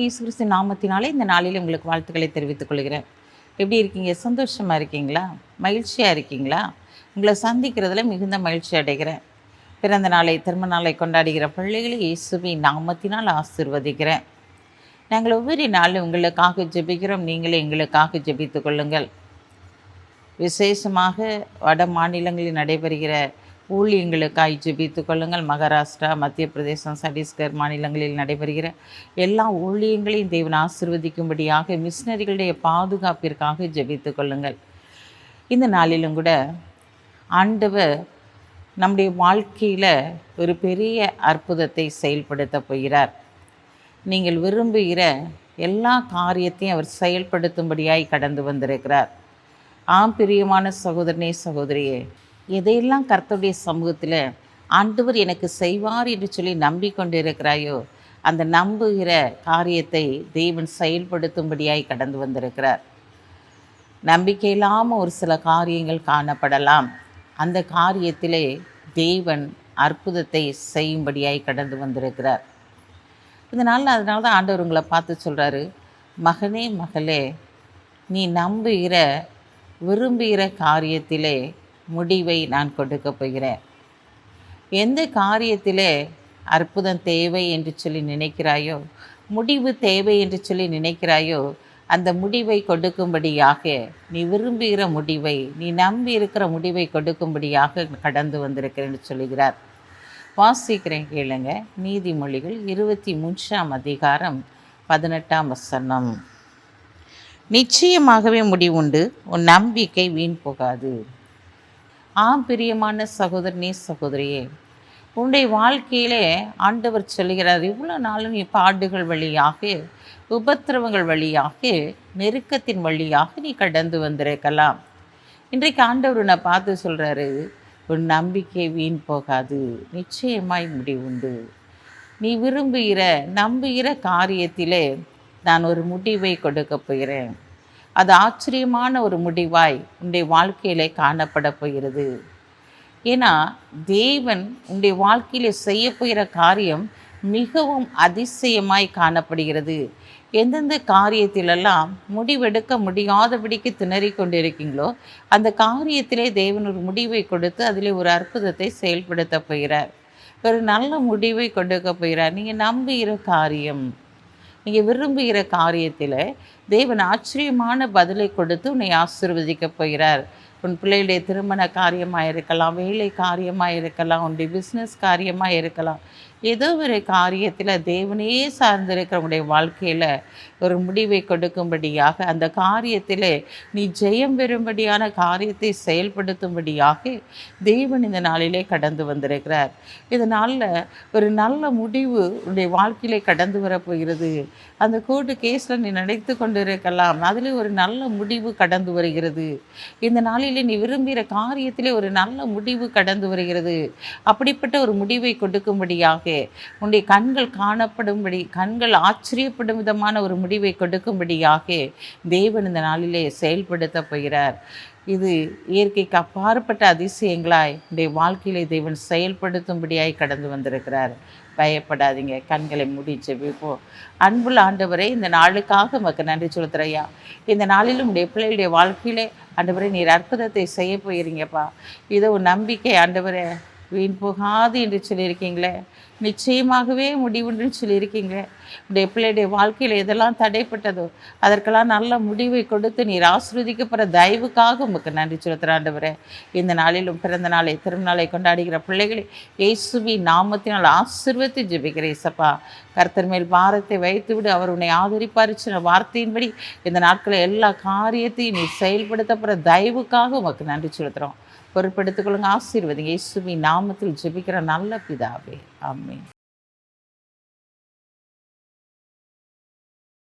இயேசு கிறிஸ்து நாமத்தினாலே இந்த நாளில் உங்களுக்கு வாழ்த்துக்களை தெரிவித்துக் கொள்கிறேன். எப்படி இருக்கீங்க? சந்தோஷமாக இருக்கீங்களா? மகிழ்ச்சியாக இருக்கீங்களா? உங்களை சந்திக்கிறதுல மிகுந்த மகிழ்ச்சி அடைகிறேன். பிறந்த நாளை, திருமண நாளை கொண்டாடுகிற பிள்ளைகளை இயேசுவின் நாமத்தினால் ஆசீர்வதிக்கிறேன். நாங்கள் ஒவ்வொரு நாளும் உங்களுக்காக ஜெபிக்கிறோம். நீங்களே எங்களுக்காக ஜெபித்துக் கொள்ளுங்கள். விசேஷமாக வட மாநிலங்களில் நடைபெறுகிற ஊழியங்களுக்காய் ஜெபித்துக் கொள்ளுங்கள். மகாராஷ்டிரா, மத்திய பிரதேசம், சத்தீஸ்கர் மாநிலங்களில் நடைபெறுகிற எல்லா ஊழியங்களையும் தேவன் ஆசீர்வதிக்கும்படியாக மிஷினரிகளுடைய பாதுகாப்பிற்காக ஜெபித்துக் கொள்ளுங்கள். இந்த நாளிலும் கூட ஆண்டவர் நம்முடைய வாழ்க்கையில் ஒரு பெரிய அற்புதத்தை செயல்படுத்த போகிறார். நீங்கள் விரும்புகிற எல்லா காரியத்தையும் அவர் செயல்படுத்தும்படியாய் கடந்து வந்திருக்கிறார். பிரியமான சகோதரனே, சகோதரியே, எதையெல்லாம் கர்த்தருடைய சமூகத்தில் ஆண்டவர் எனக்கு செய்வார் என்று சொல்லி நம்பிக்கொண்டு இருக்கிறாயோ, அந்த நம்புகிற காரியத்தை தேவன் செயல்படுத்தும்படியாய் கடந்து வந்திருக்கிறார். நம்பிக்கை இல்லாமல் ஒரு சில காரியங்கள் காணப்படலாம். அந்த காரியத்திலே தேவன் அற்புதத்தை செய்யும்படியாய் கடந்து வந்திருக்கிறார். அதனால தான் ஆண்டவர் உங்களை பார்த்து சொல்கிறாரு, மகனே, மகளே, நீ நம்புகிற விரும்புகிற காரியத்திலே முடிவை நான் கொடுக்க போகிறேன். எந்த காரியத்திலே அற்புதம் தேவை என்று சொல்லி நினைக்கிறாயோ, முடிவு தேவை என்று சொல்லி நினைக்கிறாயோ, அந்த முடிவை கொடுக்கும்படியாக, நீ விரும்புகிற முடிவை, நீ நம்பி இருக்கிற முடிவை கொடுக்கும்படியாக கடந்து வந்திருக்கிறேன்னு சொல்லுகிறார். வாசிக்கிறேன், கேளுங்க. நீதிமொழிகள் 23ஆம் அதிகாரம் 18ஆம் வசனம். நிச்சயமாகவே முடிவுண்டு, உன் நம்பிக்கை வீண் போகாது. பிரியமான சகோதரனே, சகோதரியே, உன்னுடைய வாழ்க்கையிலே ஆண்டவர் சொல்கிறார், இவ்வளோ நாளும் நீ பாடுகள் வழியாக, உபத்திரவங்கள் வழியாக, நெருக்கத்தின் வழியாக நீ கடந்து வந்திருக்கலாம். இன்றைக்கு ஆண்டவர் உன்னை பார்த்து சொல்கிறாரு, உன் நம்பிக்கை வீண் போகாது, நிச்சயமாய் முடிவுண்டு. நீ விரும்புகிற நம்புகிற காரியத்திலே நான் ஒரு முடிவை கொடுக்க போகிறேன். அது ஆச்சரியமான ஒரு முடிவாய் உன்னுடைய வாழ்க்கையிலே காணப்பட போகிறது. ஏன்னா தேவன் உன்னுடைய வாழ்க்கையிலே செய்ய போகிற காரியம் மிகவும் அதிசயமாய் காணப்படுகிறது. எந்தெந்த காரியத்திலெல்லாம் முடிவெடுக்க முடியாதபடிக்கு திணறி கொண்டு இருக்கீங்களோ, அந்த காரியத்திலே தேவன் ஒரு முடிவை கொடுத்து அதிலே ஒரு அற்புதத்தை செயல்படுத்த போகிறார். ஒரு நல்ல முடிவை கொடுக்க போகிறார். நீங்கள் நம்புகிற காரியம், நீங்கள் விரும்புகிற காரியத்தில் தேவன் ஆச்சரியமான பதிலை கொடுத்து உன்னை ஆசீர்வதிக்க போகிறார். உன் பிள்ளைகளுடைய திருமண காரியமாக இருக்கலாம், வேலை காரியமாக இருக்கலாம், உன்னுடைய பிஸ்னஸ் காரியமாக இருக்கலாம். ஏதோ ஒரு காரியத்தில் தேவனே சார்ந்திருக்கிற உன்னுடைய வாழ்க்கையில் ஒரு முடிவை கொடுக்கும்படியாக, அந்த காரியத்தில் நீ ஜெயம் பெறும்படியான காரியத்தை செயல்படுத்தும்படியாக தேவன் இந்த நாளிலே கடந்து வந்திருக்கிறார். இதனால் ஒரு நல்ல முடிவு உன்னுடைய வாழ்க்கையிலே கடந்து வரப்போகிறது. அந்த கோர்ட்டு கேஸில் நீ நினைத்து கொண்டு இருக்கலாம், அதில் ஒரு நல்ல முடிவு கடந்து வருகிறது. இந்த நாளிலே நீ விரும்புகிற காரியத்திலே ஒரு நல்ல முடிவு கடந்து வருகிறது. அப்படிப்பட்ட ஒரு முடிவை கொடுக்கும்படியாக, உன்னுடைய கண்கள் காணப்படும்படி, கண்கள் ஆச்சரியப்படும் விதமான ஒரு முடிவை கொடுக்கும்படியாக தேவன் இந்த நாளிலே செயல்படுத்த போகிறார். இது இயற்கைக்கு அப்பாற்பட்ட அதிசயங்களாய் உன்னுடைய வாழ்க்கையிலே தேவன் செயல்படுத்தும்படியாய் கடந்து வந்திருக்கிறார். பயப்படாதீங்க. கண்களை மூடி ஜெபிப்போம். அன்புள்ள ஆண்டவரே, இந்த நாளுக்காக உமக்கு நன்றி செலுத்துறையா. இந்த நாளிலும் உடைய பிள்ளைகளுடைய வாழ்க்கையிலே ஆண்டவரே நீர் அற்புதத்தை செய்ய போகிறீங்கப்பா. இதோ நம்பிக்கை ஆண்டவரே வீண் போகாது என்று சொல்லியிருக்கீங்களே, நிச்சயமாகவே முடிவுன்னு சொல்லியிருக்கீங்களே. உடைய பிள்ளையுடைய வாழ்க்கையில் எதெல்லாம் தடைப்பட்டதோ அதற்கெல்லாம் நல்ல முடிவை கொடுத்து நீர் ஆசீர்வதிக்கப்படுற தயவுக்காக உமக்கு நன்றி செலுத்துகிற ஆண்டவரே. இந்த நாளிலும் பிறந்த நாளை, திருநாளை கொண்டாடுகிற பிள்ளைகளை இயேசுவின் நாமத்தினால் ஆசீர்வதித்து ஜெபிக்கிறேன். இயேசப்பா, கர்த்தர் மேல் பாரத்தை வைத்துவிடு, அவர் உன்னை ஆதரிப்பார் சொன்ன வார்த்தையின்படி இந்த நாட்களில் எல்லா காரியத்தையும் நீ செயல்படுத்தப்படுற தயவுக்காக உமக்கு நன்றி செலுத்துகிறோம். பொறுப்படுத்திக் கொள்ளுங்க, ஆசீர்வதிங்க. இயேசுவின் நாமத்தில் ஜெபிக்கிற நல்ல பிதாவே, ஆமென்.